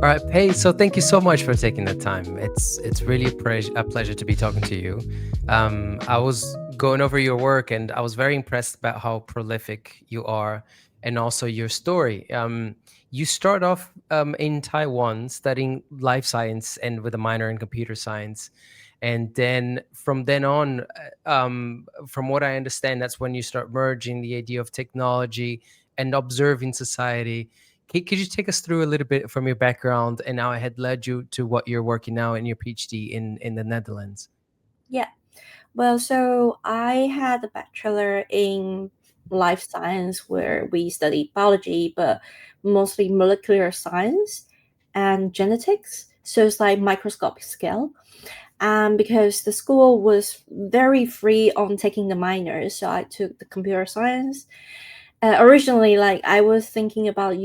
All right, Pei. So thank you so much for taking the time. It's really a pleasure to be talking to you. I was going over your work, and I was very impressed about how prolific you are, and also your story. You start off in Taiwan studying life science and with a minor in computer science, and then from then on, from what I understand, that's when you start merging the idea of technology and observing society. Could you take us through a little bit from your background and how it had led you to what you're working now in your PhD in the Netherlands? Yeah. Well, so I had a bachelor in life science where we studied biology, but mostly molecular science and genetics. So it's like microscopic scale. And because the school was very free on taking the minors, so I took the computer science. Originally, like I was thinking about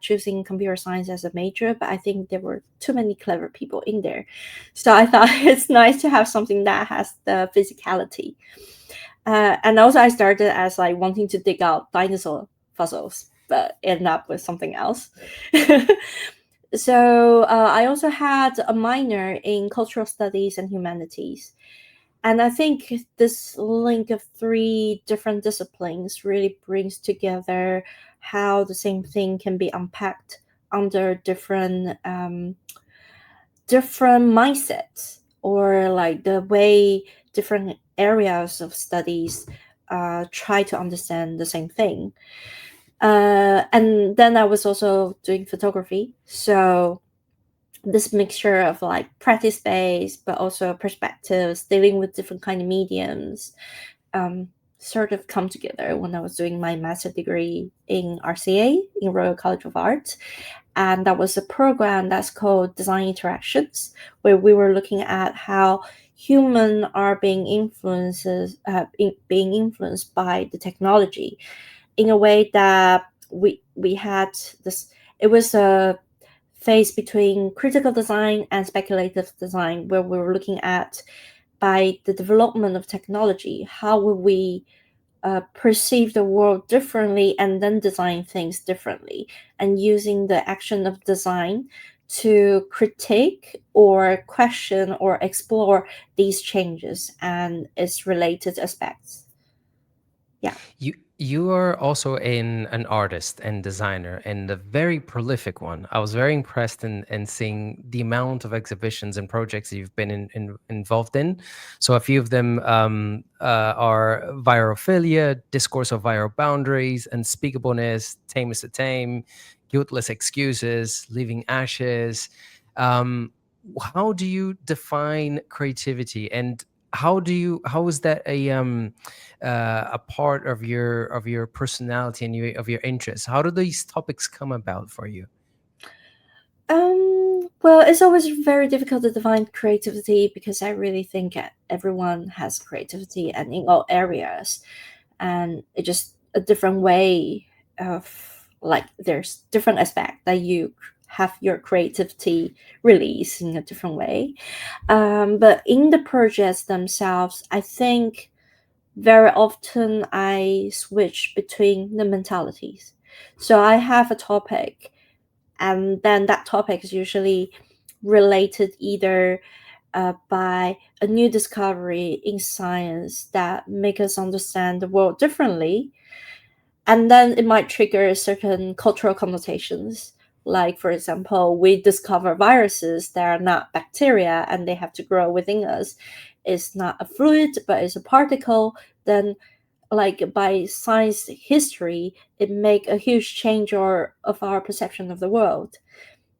choosing computer science as a major, but I think there were too many clever people in there, so I thought it's nice to have something that has the physicality. And also, I started as like wanting to dig out dinosaur fossils, but ended up with something else. So I also had a minor in cultural studies and humanities. And I think this link of three different disciplines really brings together how the same thing can be unpacked under different mindsets, or like the way different areas of studies try to understand the same thing. And then I was also doing photography, so this mixture of like practice space but also perspectives dealing with different kind of mediums um, sort of come together when I was doing my master degree in RCA, in Royal College of Art. And that was a program that's called Design Interactions, where we were looking at how human are being influenced by the technology in a way that we had this. It was a phase between critical design and speculative design, where we were looking at, by the development of technology, how would we perceive the world differently and then design things differently, and using the action of design to critique or question or explore these changes and its related aspects. Yeah. You are also an artist and designer, and a very prolific one. I was very impressed in seeing the amount of exhibitions and projects that you've been involved in. So a few of them are Virophilia, Discourse of Viral Boundaries, Unspeakableness, Tame is the Tame, Guiltless Excuses, Leaving Ashes. Um, how do you define creativity, and how is that a part of your personality and of your interests? How do these topics come about for you? Well, it's always very difficult to define creativity because I really think that everyone has creativity and in all areas, and it's just a different way of, like, there's different aspect that you have your creativity release in a different way. But in the projects themselves, I think very often I switch between the mentalities. So I have a topic, and then that topic is usually related either by a new discovery in science that make us understand the world differently, and then it might trigger certain cultural connotations. Like, for example, we discover viruses that are not bacteria and they have to grow within us. It's not a fluid but it's a particle. Then, like, by science history, it make a huge change of our perception of the world.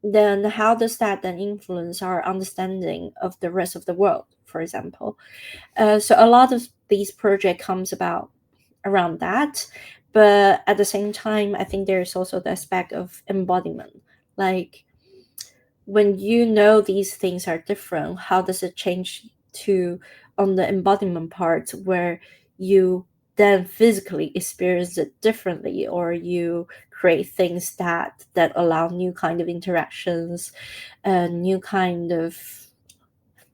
Then how does that then influence our understanding of the rest of the world, for example? So a lot of these project comes about around that. But at the same time, I think there's also the aspect of embodiment. Like, when you know these things are different, how does it change to on the embodiment part, where you then physically experience it differently, or you create things that allow new kind of interactions, new kind of,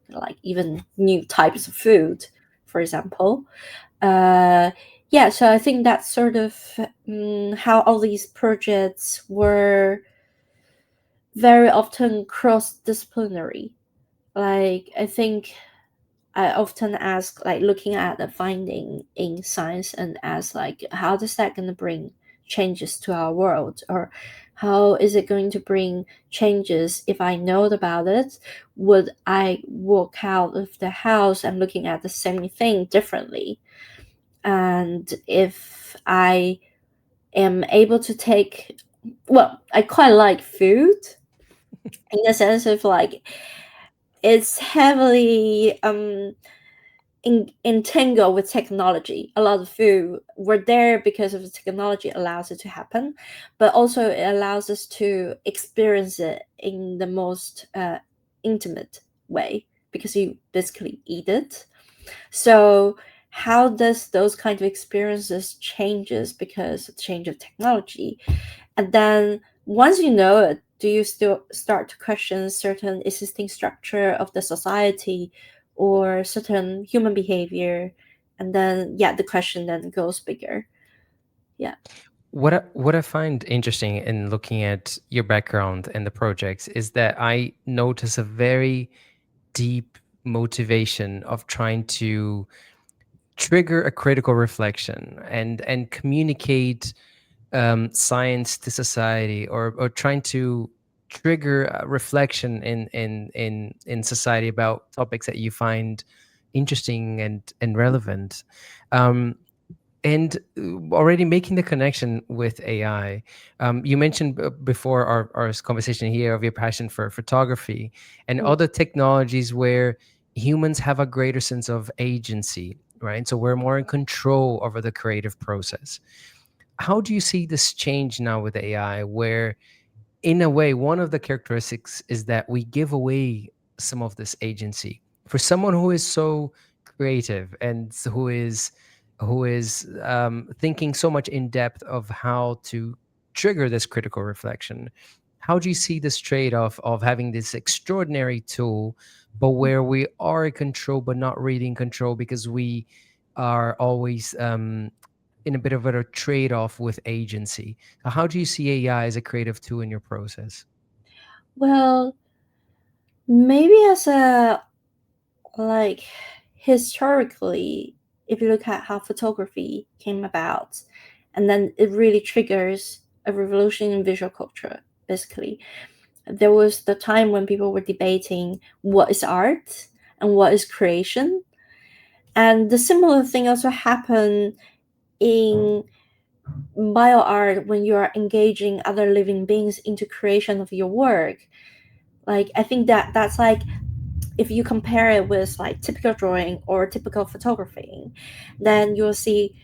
like, even new types of food, for example. uh, yeah, so I think that's sort of how all these projects were very often cross-disciplinary. Like, I think I often ask, like, looking at the finding in science and ask, like, how is that going to bring changes to our world? Or how is it going to bring changes if I know about it? Would I walk out of the house and looking at the same thing differently? And if I am able to take, well, I quite like food in the sense of, like, it's heavily entangled with technology. A lot of food were there because of the technology allows it to happen, but also it allows us to experience it in the most intimate way because you basically eat it. So how does those kind of experiences changes because of the change of technology? And then once you know it, do you still start to question certain existing structure of the society or certain human behavior? And then, yeah, the question then goes bigger. Yeah. What I find interesting in looking at your background and the projects is that I notice a very deep motivation of trying to trigger a critical reflection and communicate science to society, or trying to trigger a reflection in society about topics that you find interesting and relevant. Um, and already making the connection with AI, you mentioned before our conversation here of your passion for photography and Mm. other technologies where humans have a greater sense of agency, right? So we're more in control over the creative process. How do you see this change now with AI, where in a way, one of the characteristics is that we give away some of this agency for someone who is so creative and who is thinking so much in depth of how to trigger this critical reflection. How do you see this trade-off of having this extraordinary tool, but where we are in control, but not really in control because we are always in a bit of a trade-off with agency? How do you see AI as a creative tool in your process? Well, maybe as a, like, historically, if you look at how photography came about, and then it really triggers a revolution in visual culture, basically. There was the time when people were debating what is art and what is creation. And the similar thing also happened in bioart when you are engaging other living beings into creation of your work. Like, I think that's like, if you compare it with like typical drawing or typical photography, then you'll see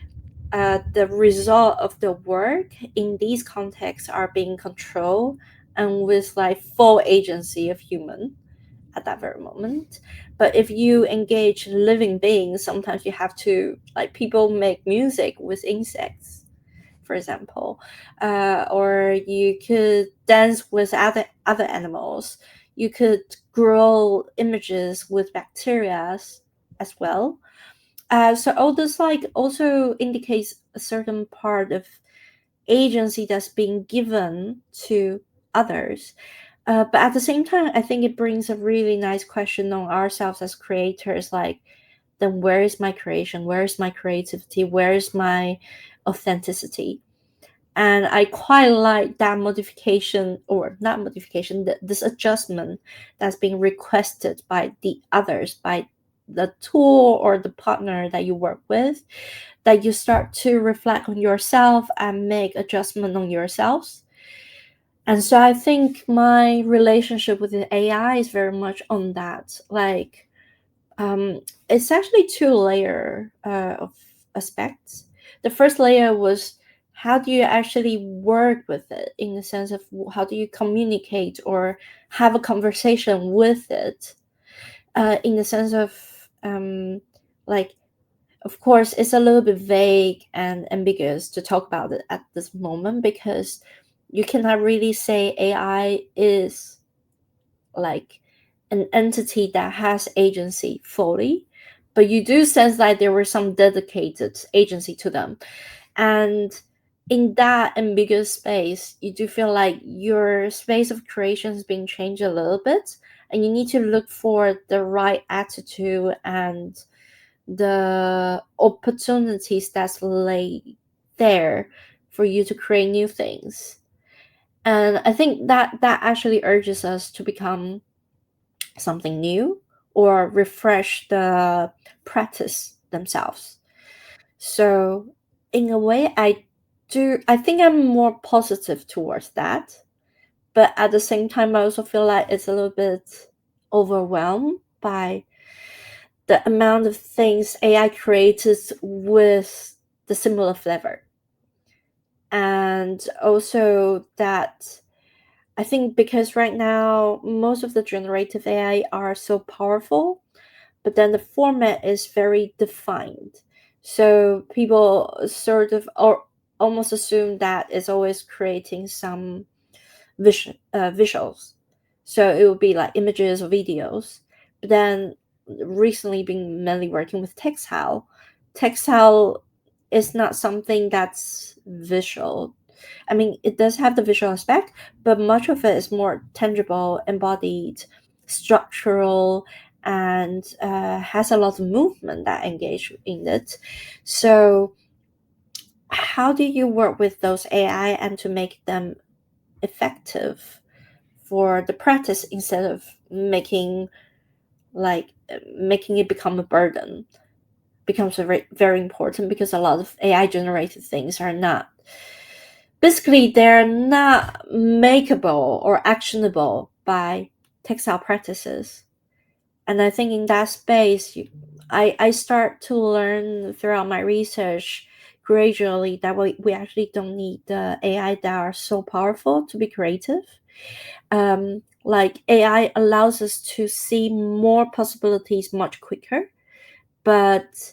the result of the work in these contexts are being controlled and with like full agency of human at that very moment. But if you engage living beings, sometimes you have to, like, people make music with insects, for example, or you could dance with other animals. You could grow images with bacteria as well. So all this, like, also indicates a certain part of agency that's being given to others. But at the same time, I think it brings a really nice question on ourselves as creators. Like, then where is my creation? Where is my creativity? Where is my authenticity? And I quite like that modification, or not modification, this adjustment that's being requested by the others, by the tool or the partner that you work with, that you start to reflect on yourself and make adjustment on yourselves. And so I think my relationship with the AI is very much on that. Like, it's actually two layer of aspects. The first layer was, how do you actually work with it, in the sense of how do you communicate or have a conversation with it, in the sense of, like, of course it's a little bit vague and ambiguous to talk about it at this moment, because you cannot really say AI is like an entity that has agency fully, but you do sense that there was some dedicated agency to them. And in that ambiguous space, you do feel like your space of creation has been changed a little bit, and you need to look for the right attitude and the opportunities that's laid there for you to create new things. And I think that actually urges us to become something new or refresh the practice themselves. So in a way, I think I'm more positive towards that. But at the same time, I also feel like it's a little bit overwhelmed by the amount of things AI creates with the similar flavor. And also that I think because right now most of the generative AI are so powerful, but then the format is very defined. So people sort of or almost assume that it's always creating some visuals. So it would be like images or videos. But then recently been mainly working with textile. Textile is not something that's visual. I mean, it does have the visual aspect, but much of it is more tangible, embodied, structural, and has a lot of movement that engage in it. So, how do you work with those AI and to make them effective for the practice instead of making it become a burden? Becomes very, very important because a lot of AI generated things are not basically they're not makeable or actionable by textile practices. And I think in that space, I start to learn throughout my research gradually that we actually don't need the AI that are so powerful to be creative. Like AI allows us to see more possibilities much quicker, but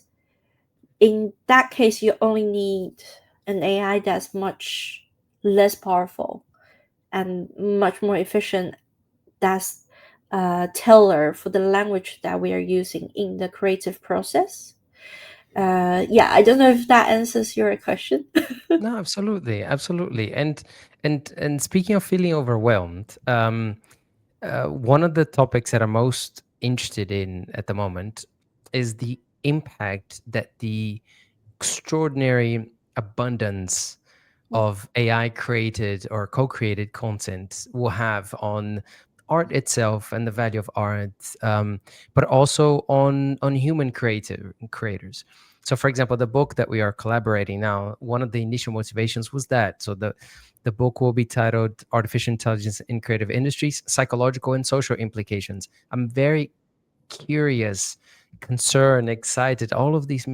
in that case, you only need an AI that's much less powerful and much more efficient. That's tailored for the language that we are using in the creative process. Yeah, I don't know if that answers your question. No, absolutely, absolutely. And speaking of feeling overwhelmed, one of the topics that I'm most interested in at the moment is the impact that the extraordinary abundance of AI created or co-created content will have on art itself and the value of art, but also on human creative creators. So, for example, the book that we are collaborating now, one of the initial motivations was that. So the book will be titled "Artificial Intelligence in Creative Industries: Psychological and Social Implications." I'm very curious, concerned, excited, all of these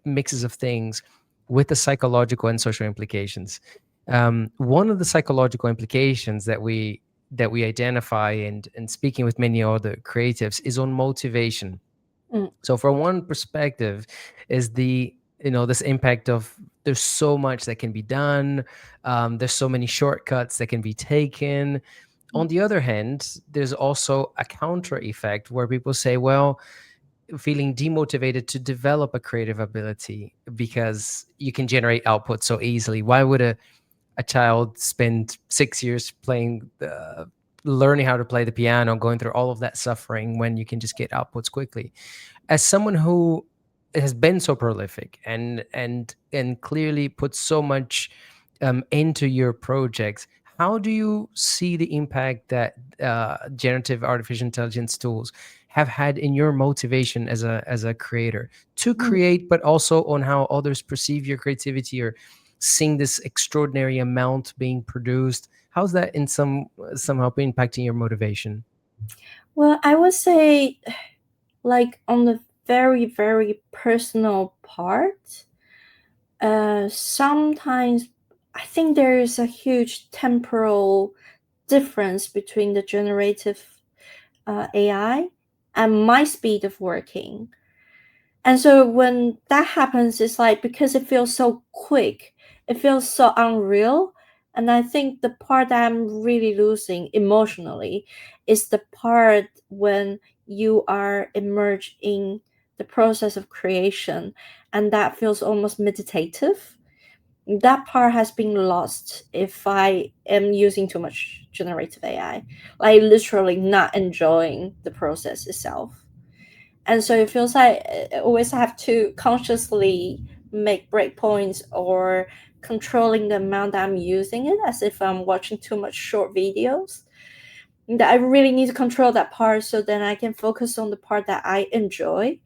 mixes of things with the psychological and social implications. One of the psychological implications that we identify and speaking with many other creatives is on motivation. Mm, So from one perspective is this impact of there's so much that can be done, there's so many shortcuts that can be taken. mm, On the other hand, there's also a counter effect where people say, well, feeling demotivated to develop a creative ability because you can generate output so easily. Why would a child spend 6 years learning how to play the piano, going through all of that suffering when you can just get outputs quickly? As someone who has been so prolific and clearly put so much into your projects, how do you see the impact that generative artificial intelligence tools have had in your motivation as a creator to mm. create, but also on how others perceive your creativity or seeing this extraordinary amount being produced? How's that in somehow impacting your motivation? Well, I would say, like on the very, very personal part, sometimes I think there is a huge temporal difference between the generative AI and my speed of working. And so when that happens, it's like because it feels so quick, it feels so unreal. And I think the part that I'm really losing emotionally is the part when you are immersed in the process of creation, and that feels almost meditative. that part has been lost if I am using too much generative AI, like literally not enjoying the process itself. And so it feels like I always have to consciously make breakpoints or controlling the amount that I'm using it, as if I'm watching too much short videos. That I really need to control that part so then I can focus on the part that I enjoy.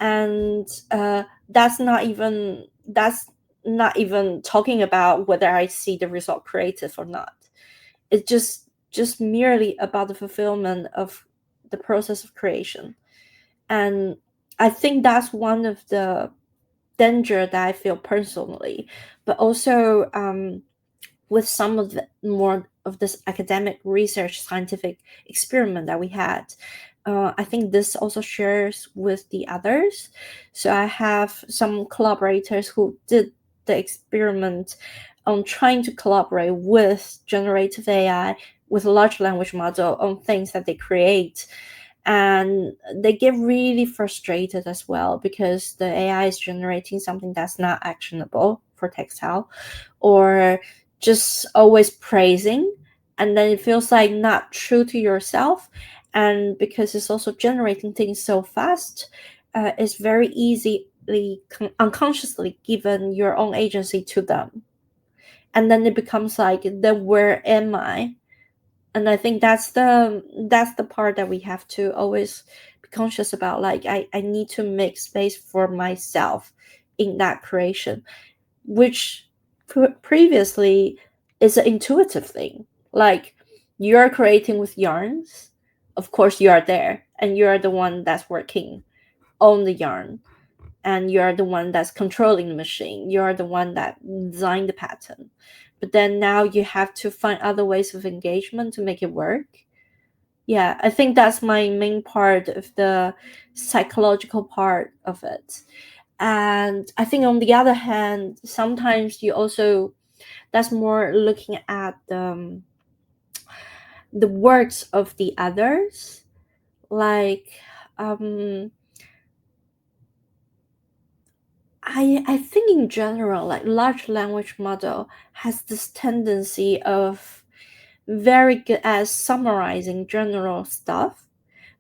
And that's not even talking about whether I see the result creative or not. It's just merely about the fulfillment of the process of creation. And I think that's one of the danger that I feel personally, but also with some of the more of this academic research scientific experiment that we had. I think this also shares with the others. So I have some collaborators who did the experiment on trying to collaborate with generative AI, with a large language model on things that they create. And they get really frustrated as well because the AI is generating something that's not actionable for textile, or just always praising, and then it feels like not true to yourself. And because it's also generating things so fast, it's very easily unconsciously given your own agency to them, and then it becomes like, then where am I? And I think that's the part that we have to always be conscious about. Like I need to make space for myself in that creation, which previously is an intuitive thing. Like you're creating with yarns, of course you are there and you're the one that's working on the yarn, and you're the one that's controlling the machine, you're the one that designed the pattern. But then now you have to find other ways of engagement to make it work. Yeah, I think that's my main part of the psychological part of it. And I think on the other hand, sometimes you also, that's more looking at the works of the others. Like I think in general, like large language model has this tendency of very good at summarizing general stuff,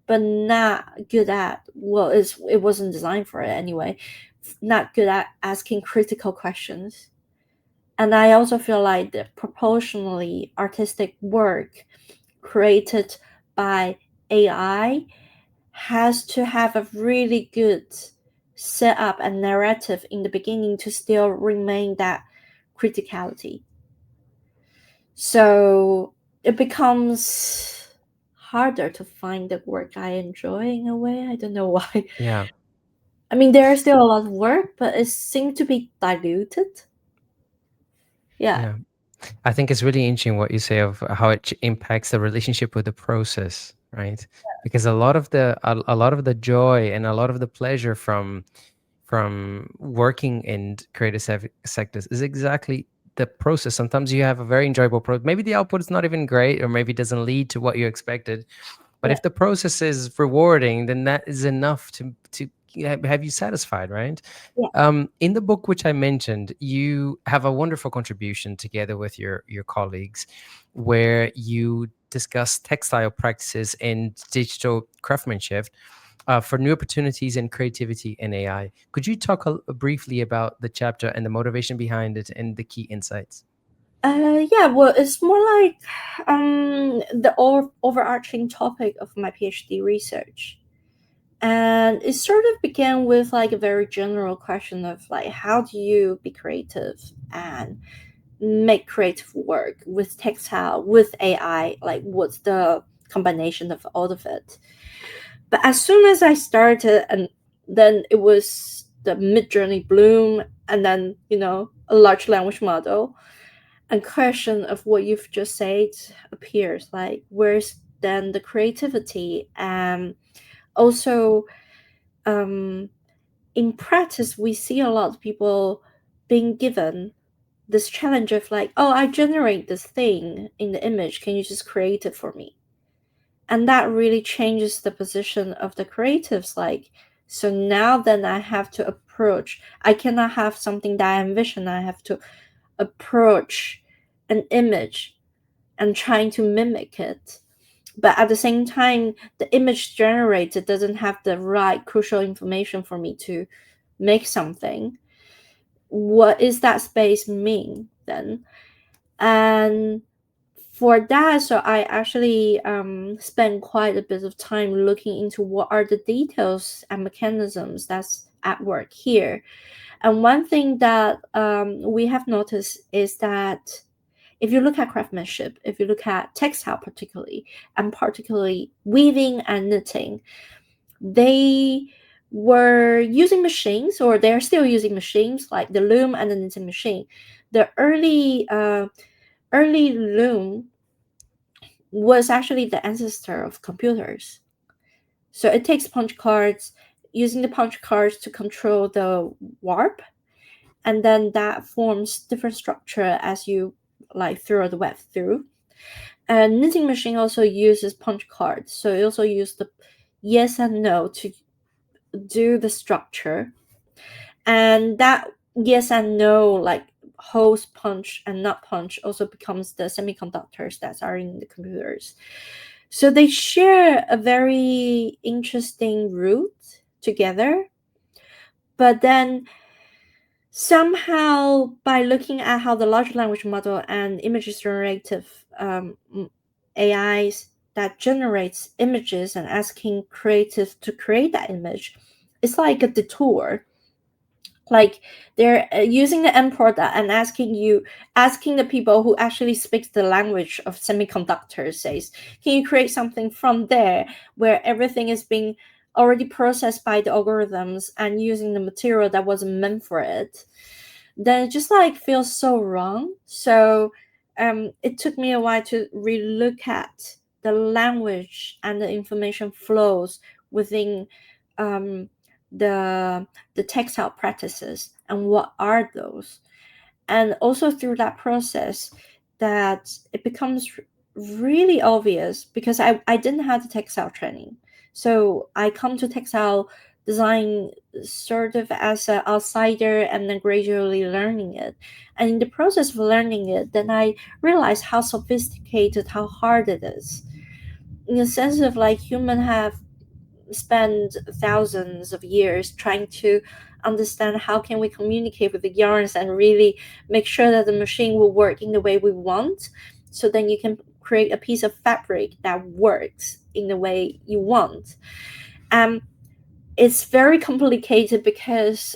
but not good at, well, it wasn't designed for it anyway, not good at asking critical questions. And I also feel like the proportionally artistic work created by AI has to have a really good setup and narrative in the beginning to still remain that criticality. So it becomes harder to find the work I enjoy in a way. I don't know why. Yeah. I mean, there is still a lot of work, but it seems to be diluted. Yeah. Yeah. I think it's really interesting what you say of how it impacts the relationship with the process, right? Because a lot of the joy and a lot of the pleasure from working in creative sectors is exactly the process. Sometimes you have a very enjoyable process. Maybe the output is not even great, or maybe it doesn't lead to what you expected. But Yeah. if the process is rewarding, then that is enough to have you satisfied, right? Yeah. In the book which I mentioned, you have a wonderful contribution together with your colleagues, where you discuss textile practices and digital craftsmanship for new opportunities in creativity and AI. Could you talk briefly about the chapter and the motivation behind it and the key insights? Yeah, well, it's more like the overarching topic of my PhD research. And it sort of began with like a very general question of like, how do you be creative and make creative work with textile, with AI? Like, what's the combination of all of it? But as soon as I started, and then it was the Mid-Journey Bloom, and then, a large language model, and question of what you've just said appears. Like, where's then the creativity? And also, um, in practice, we see a lot of people being given this challenge of like, oh, I generate this thing in the image. Can you just create it for me? And that really changes the position of the creatives. Like, so now then I have to approach, I cannot have something that I envision. I have to approach an image and trying to mimic it. But at the same time, the image generated doesn't have the right crucial information for me to make something. What is that space mean then? And for that, so I actually spent quite a bit of time looking into what are the details and mechanisms that's at work here. And one thing that we have noticed is that if you look at craftsmanship, if you look at textile particularly, and particularly weaving and knitting, they were using machines, or they're still using machines like the loom and the knitting machine. The early loom was actually the ancestor of computers. So it takes punch cards, using the punch cards to control the warp, and then that forms different structure as you like throw the web through. And knitting machine also uses punch cards, so it also uses the yes and no to do the structure. And that yes and no, like holes punch and not punch, also becomes the semiconductors that are in the computers. So they share a very interesting root together. But then somehow, by looking at how the large language model and image generative AIs that generates images and asking creative to create that image, it's like a detour. Like they're using the import and asking the people who actually speak the language of semiconductors, says, can you create something from there where everything is being already processed by the algorithms and using the material that wasn't meant for it? Then it just like feels so wrong. So it took me a while to relook at the language and the information flows within the textile practices, and what are those. And also through that process, that it becomes really obvious, because I didn't have the textile training. So I come to textile design sort of as an outsider, and then gradually learning it. And in the process of learning it, then I realized how sophisticated, how hard it is. In the sense of like human have spend thousands of years trying to understand how can we communicate with the yarns and really make sure that the machine will work in the way we want, so then you can create a piece of fabric that works in the way you want. It's very complicated because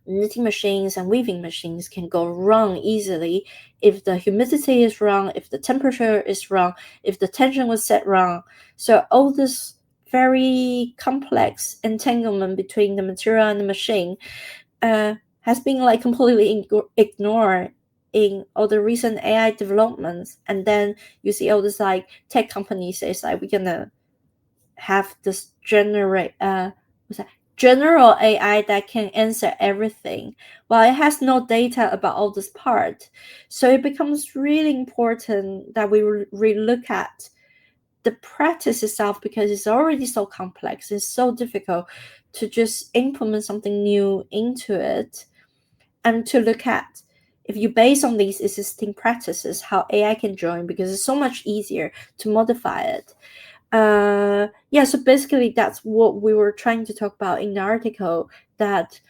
knitting machines and weaving machines can go wrong easily if the humidity is wrong, if the temperature is wrong, if the tension was set wrong. So all this very complex entanglement between the material and the machine has been like completely ignored in all the recent AI developments. And then you see all this like tech companies say like we're gonna have this general AI that can answer everything, while it has no data about all this part. So it becomes really important that we relook at the practice itself, because it's already so complex. It's so difficult to just implement something new into it, and to look at, if you base on these existing practices, how AI can join, because it's so much easier to modify it. So basically that's what we were trying to talk about in the article, that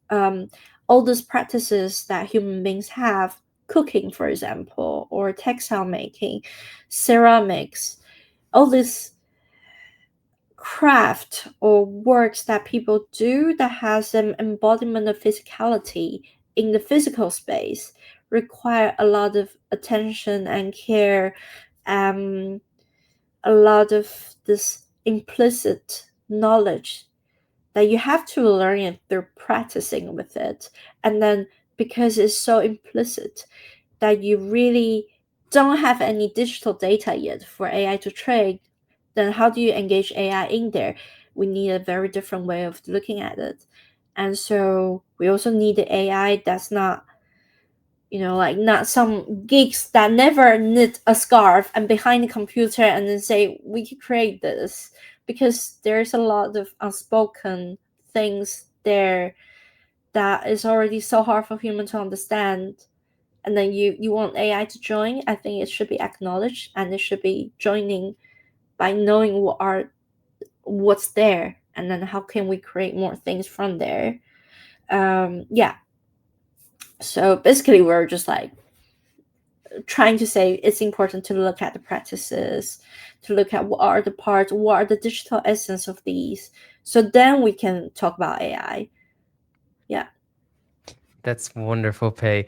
all those practices that human beings have, cooking for example, or textile making, ceramics, all this craft or works that people do that has an embodiment of physicality in the physical space, require a lot of attention and care, a lot of this implicit knowledge that you have to learn it through practicing with it. And then because it's so implicit that you really don't have any digital data yet for AI to train, then how do you engage AI in there? We need a very different way of looking at it. And so we also need the AI that's not, like not some geeks that never knit a scarf and behind the computer and then say, we can create this. Because there's a lot of unspoken things there that is already so hard for humans to understand, and then you want AI to join, I think it should be acknowledged, and it should be joining by knowing what's there, and then how can we create more things from there. Yeah. So basically, we're just like trying to say it's important to look at the practices, to look at what are the parts, what are the digital essence of these. So then we can talk about AI. Yeah. That's wonderful, Pei.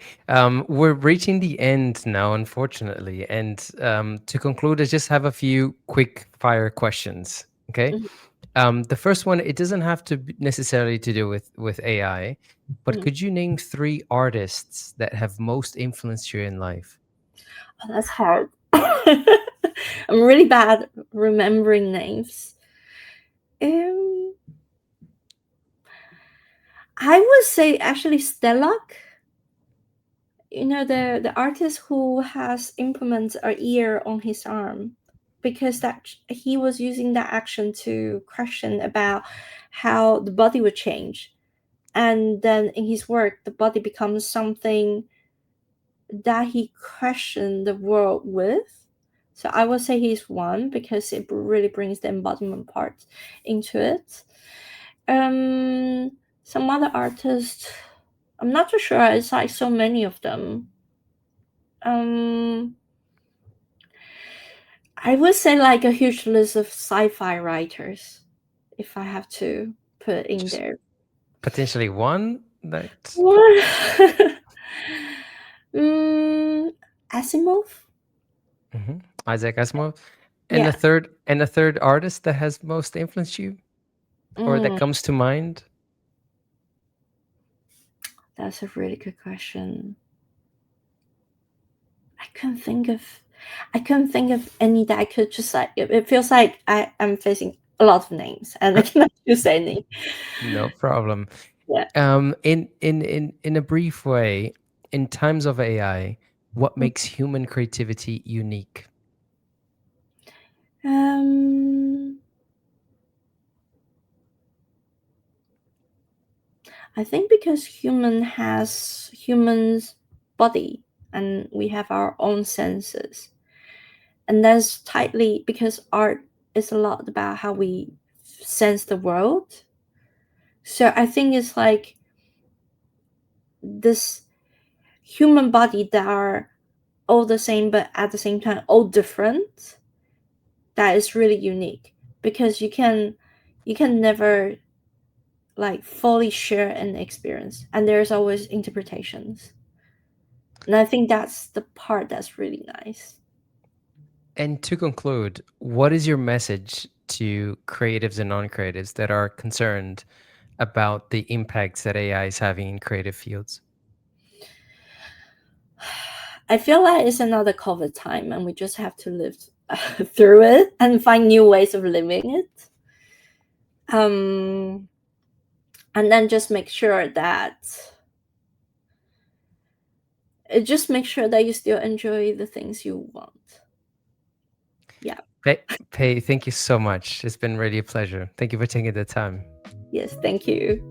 We're reaching the end now, unfortunately. And to conclude, I just have a few quick fire questions. Okay. The first one, it doesn't have to be necessarily to do with AI, but Mhm. could you name 3 artists that have most influenced you in life? Oh, that's hard. I'm really bad at remembering names. Um, I would say actually Stellak. You know, the artist who has implemented a ear on his arm, because that he was using that action to question about how the body would change, and then in his work the body becomes something that he questioned the world with. So I would say he's one, because it really brings the embodiment part into it. Some other artists, I'm not too sure. It's like so many of them. I would say like a huge list of sci-fi writers, if I have to put in Just there. potentially one that. What? mm, Asimov? Mhm. Isaac Asimov. And Yeah. the third artist that has most influenced you or that Mm, comes to mind? that's a really good question. I couldn't think of I couldn't think of any that I could just like it feels like I'm facing a lot of names and I cannot choose any. No problem. Yeah. In a brief way, in times of AI, what makes human creativity unique? Um I think because humans body, and we have our own senses. And that's tightly because art is a lot about how we sense the world. So I think it's like this human body that are all the same but at the same time all different, that is really unique, because you can never like fully share an experience, and there's always interpretations. And I think that's the part that's really nice. And to conclude, what is your message to creatives and non-creatives that are concerned about the impacts that AI is having in creative fields? I feel like it's another COVID time, and we just have to live through it and find new ways of living it. Um, and then just make sure that you still enjoy the things you want. Yeah. Pei, thank you so much. It's been really a pleasure. Thank you for taking the time. Yes. Thank you.